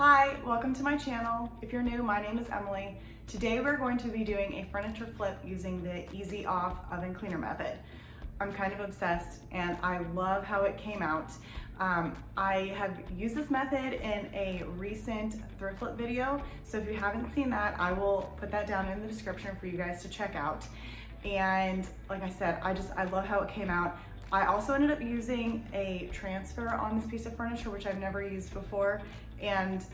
Hi, welcome to my channel. If you're new, my name is Emily. Today we're going to be doing a furniture flip using the Easy Off oven cleaner method. I'm kind of obsessed and I love how it came out. I have used this method in a recent thrift flip video, so if you haven't seen that, I will put that down in the description for you guys to check out. And like I said, I love how it came out. I also ended up using a transfer on this piece of furniture, which I've never used before, and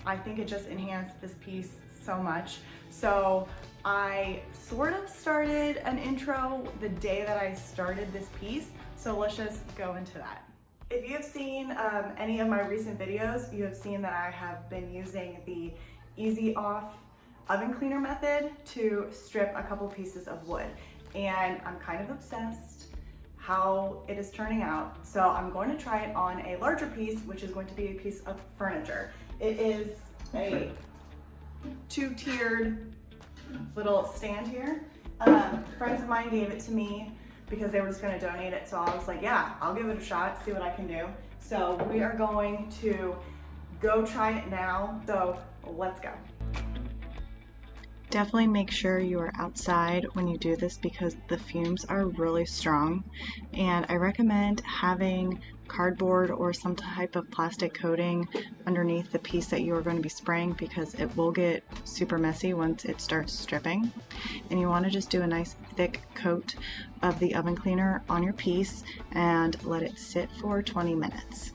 I think it just enhanced this piece so much. So I sort of started an intro the day that I started this piece, so let's just go into that. If you have seen any of my recent videos, you have seen that I have been using the Easy Off oven cleaner method to strip a couple pieces of wood, and I'm kind of obsessed how it is turning out. So I'm going to try it on a larger piece, which is going to be a piece of furniture. It is a two-tiered little stand here. Friends of mine gave it to me because they were just gonna donate it. So I was like, yeah, I'll give it a shot, see what I can do. So we are going to go try it now. So let's go. Definitely make sure you are outside when you do this because the fumes are really strong, and I recommend having cardboard or some type of plastic coating underneath the piece that you are going to be spraying because it will get super messy once it starts stripping. And you want to just do a nice thick coat of the oven cleaner on your piece and let it sit for 20 minutes.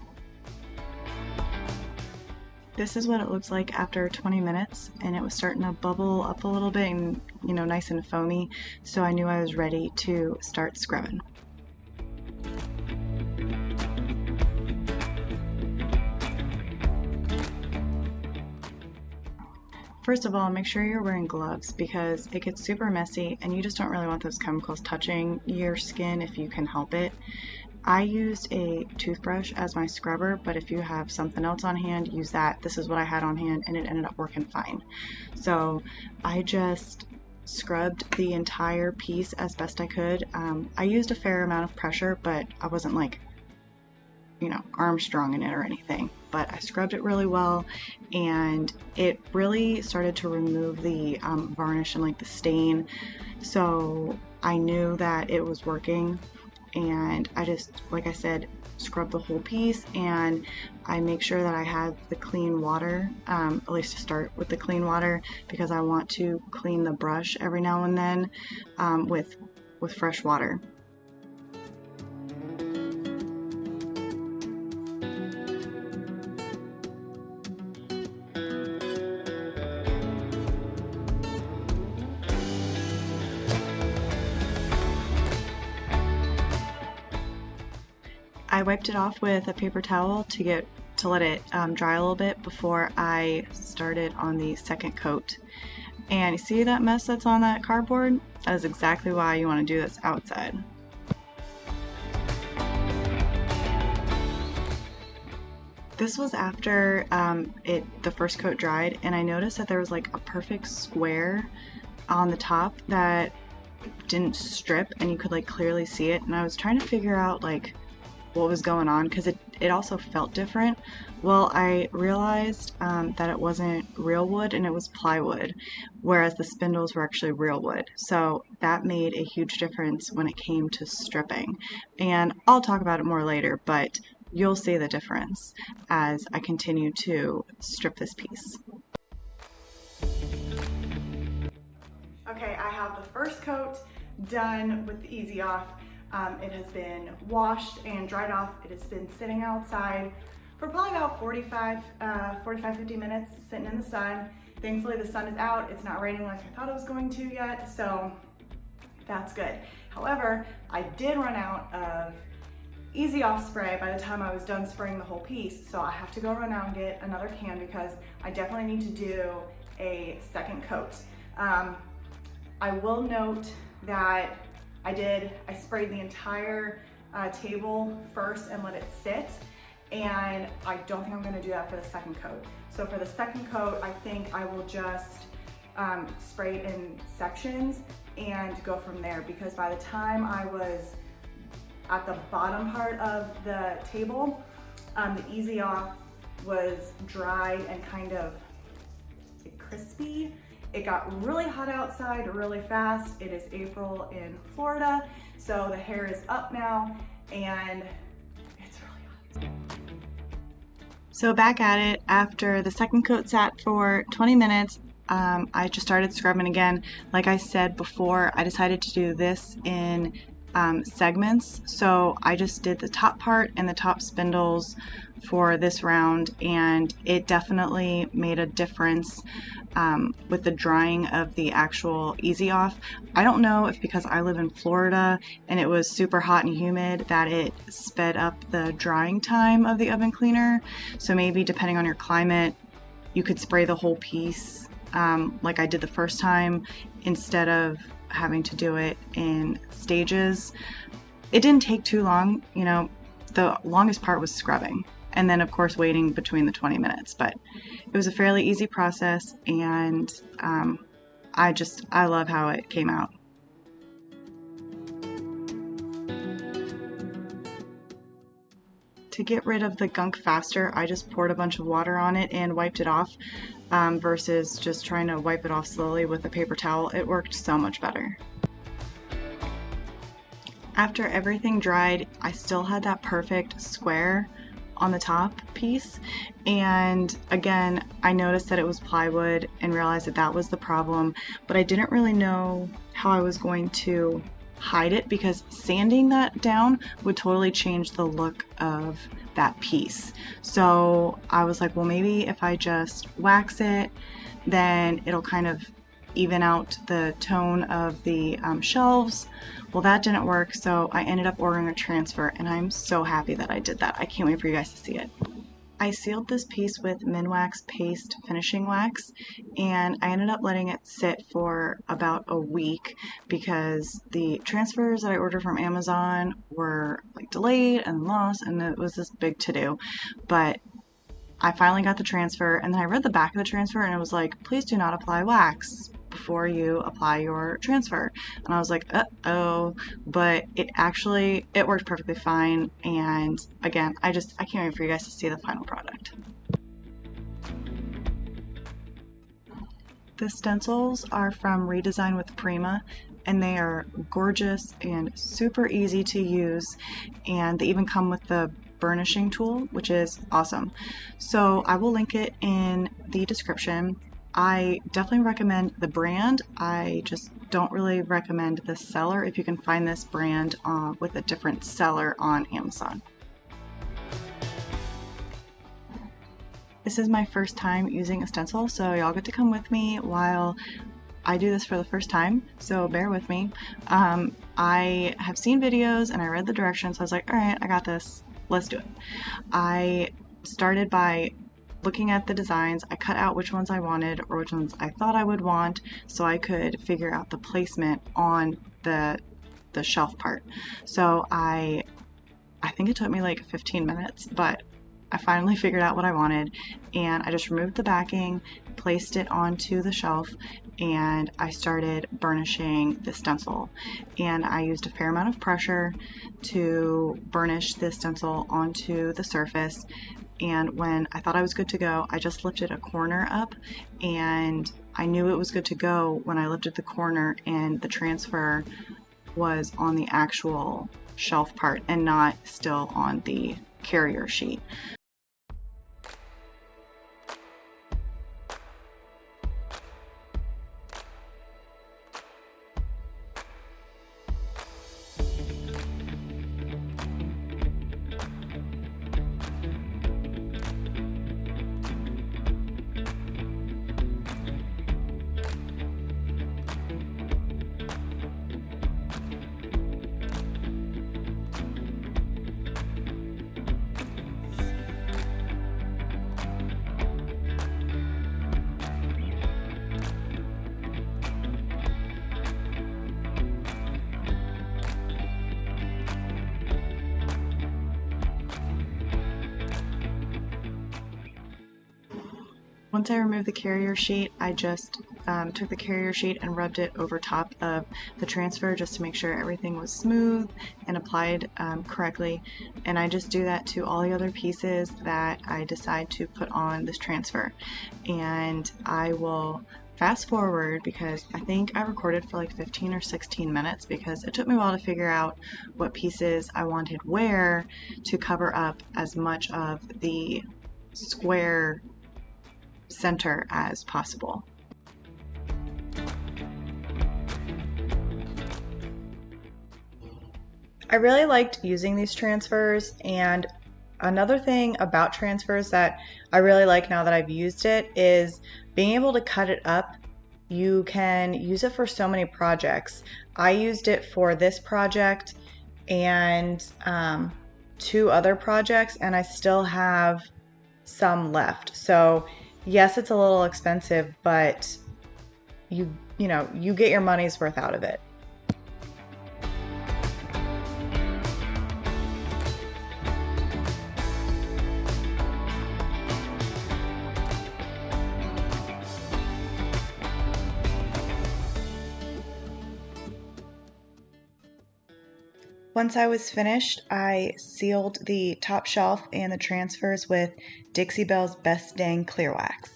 This is what it looks like after 20 minutes, and it was starting to bubble up a little bit and, you know, nice and foamy, so I knew I was ready to start scrubbing. First of all, make sure you're wearing gloves because it gets super messy and you just don't really want those chemicals touching your skin if you can help it. I used a toothbrush as my scrubber, but if you have something else on hand, use that. This is what I had on hand and it ended up working fine. So I just scrubbed the entire piece as best I could. I used a fair amount of pressure, but I wasn't like, you know, Armstrong in it or anything. But I scrubbed it really well and it really started to remove the varnish and like the stain. So I knew that it was working. And I just, like I said, scrub the whole piece, and I make sure that I have the clean water, at least to start with the clean water, because I want to clean the brush every now and then with fresh water. I wiped it off with a paper towel to let it dry a little bit before I started on the second coat. And you see that mess that's on that cardboard? That is exactly why you want to do this outside. This was after the first coat dried, and I noticed that there was like a perfect square on the top that didn't strip and you could like clearly see it, and I was trying to figure out like what was going on because it also felt different. Well, I realized that it wasn't real wood and it was plywood, whereas the spindles were actually real wood. So that made a huge difference when it came to stripping. And I'll talk about it more later, but you'll see the difference as I continue to strip this piece. Okay, I have the first coat done with the Easy Off. It has been washed and dried off. It has been sitting outside for probably about 50 minutes, sitting in the sun. Thankfully the sun is out. It's not raining like I thought it was going to yet, so that's good. However, I did run out of Easy Off spray by the time I was done spraying the whole piece, so I have to go run out and get another can because I definitely need to do a second coat. I will note that I sprayed the entire table first and let it sit, and I don't think I'm gonna do that for the second coat. So for the second coat, I think I will just spray it in sections and go from there, because by the time I was at the bottom part of the table, the Easy Off was dry and kind of crispy. It got really hot outside really fast. It is April in Florida, so the hair is up now and it's really hot. So back at it after the second coat sat for 20 minutes. I just started scrubbing again. Like I said before, I decided to do this in segments. So I just did the top part and the top spindles for this round, and it definitely made a difference with the drying of the actual Easy Off. I don't know if because I live in Florida and it was super hot and humid that it sped up the drying time of the oven cleaner. So maybe depending on your climate, you could spray the whole piece like I did the first time instead of having to do it in stages. It didn't take too long, you know, the longest part was scrubbing and then of course waiting between the 20 minutes, but it was a fairly easy process, and I love how it came out. To get rid of the gunk faster, I just poured a bunch of water on it and wiped it off versus just trying to wipe it off slowly with a paper towel. It worked so much better. After everything dried, I still had that perfect square on the top piece, and again I noticed that it was plywood and realized that that was the problem, but I didn't really know how I was going to hide it because sanding that down would totally change the look of that piece. So I was like, well, maybe if I just wax it, then it'll kind of even out the tone of the shelves. Well, that didn't work, so I ended up ordering a transfer, and I'm so happy that I did that. I can't wait for you guys to see it. I sealed this piece with Minwax Paste Finishing Wax, and I ended up letting it sit for about a week because the transfers that I ordered from Amazon were like delayed and lost, and it was this big to-do. But I finally got the transfer, and then I read the back of the transfer, and it was like, please do not apply wax before you apply your transfer. And I was like, uh-oh, but it worked perfectly fine. And again, I can't wait for you guys to see the final product. The stencils are from Redesign with Prima, and they are gorgeous and super easy to use, and they even come with the burnishing tool, which is awesome. So I will link it in the description. I definitely recommend the brand. I just don't really recommend the seller if you can find this brand with a different seller on Amazon. This is my first time using a stencil, so y'all get to come with me while I do this for the first time, so bear with me. I have seen videos and I read the directions, so I was like, all right, I got this, let's do it. I started by looking at the designs. I cut out which ones I wanted or which ones I thought I would want so I could figure out the placement on the shelf part. So I think it took me like 15 minutes, but I finally figured out what I wanted, and I just removed the backing, placed it onto the shelf, and I started burnishing the stencil. And I used a fair amount of pressure to burnish the stencil onto the surface. And when I thought I was good to go, I just lifted a corner up, and I knew it was good to go when I lifted the corner and the transfer was on the actual shelf part and not still on the carrier sheet. Once I removed the carrier sheet, I just took the carrier sheet and rubbed it over top of the transfer just to make sure everything was smooth and applied correctly. And I just do that to all the other pieces that I decide to put on this transfer. And I will fast forward because I think I recorded for like 15 or 16 minutes because it took me a while to figure out what pieces I wanted where to cover up as much of the square center as possible. I really liked using these transfers, and another thing about transfers that I really like now that I've used it is being able to cut it up. You can use it for so many projects. I used it for this project and 2 other projects, and I still have some left. So yes, it's a little expensive, but you get your money's worth out of it. Once I was finished, I sealed the top shelf and the transfers with Dixie Belle's Best Dang Clear Wax.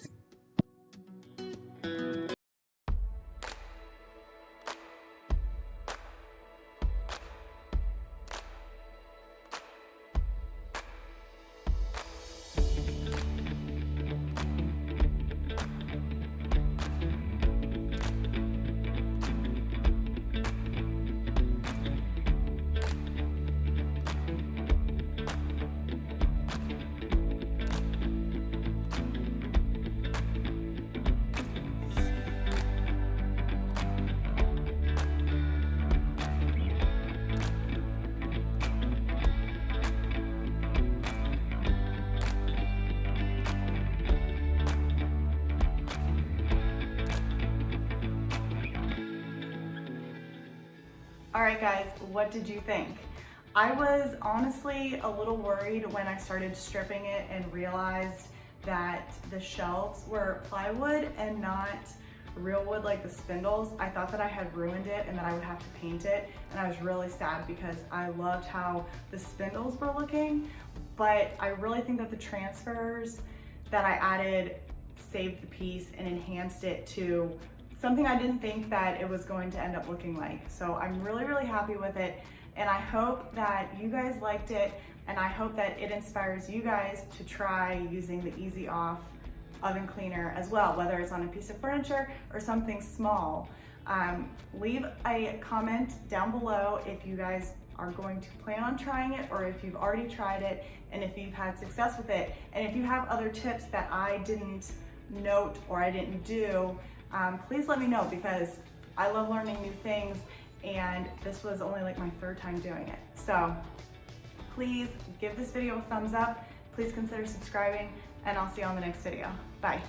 All right guys, what did you think? I was honestly a little worried when I started stripping it and realized that the shelves were plywood and not real wood like the spindles. I thought that I had ruined it and that I would have to paint it, and I was really sad because I loved how the spindles were looking, but I really think that the transfers that I added saved the piece and enhanced it to something I didn't think that it was going to end up looking like. So I'm really, really happy with it. And I hope that you guys liked it. And I hope that it inspires you guys to try using the Easy Off oven cleaner as well, whether it's on a piece of furniture or something small. Leave a comment down below if you guys are going to plan on trying it or if you've already tried it and if you've had success with it. And if you have other tips that I didn't note or I didn't do, please let me know because I love learning new things and this was only like my 3rd time doing it. So please give this video a thumbs up, please consider subscribing, and I'll see you on the next video. Bye.